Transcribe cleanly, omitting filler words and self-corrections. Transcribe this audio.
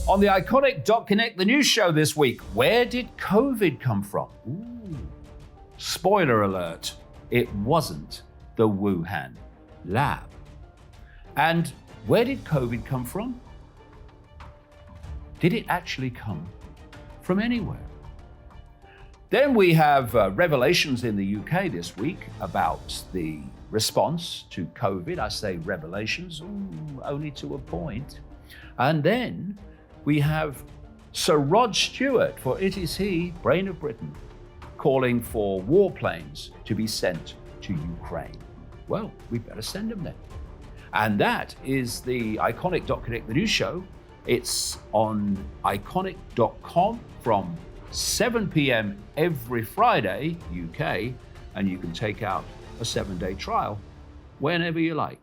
On the Iconic.Connect, the news show this week, where did COVID come from? Ooh. Spoiler alert, it wasn't the Wuhan lab. And where did COVID come from? Did it actually come from anywhere? Then we have revelations in the UK this week about the response to COVID. I say revelations, only to a point. And then we have Sir Rod Stewart, for it is he, Brain of Britain, calling for warplanes to be sent to Ukraine. Well, we better send them then. And that is the Iconic.Connect, the news show. It's on iconic.com from 7 p.m. every Friday, UK, and you can take out a 7-day trial whenever you like.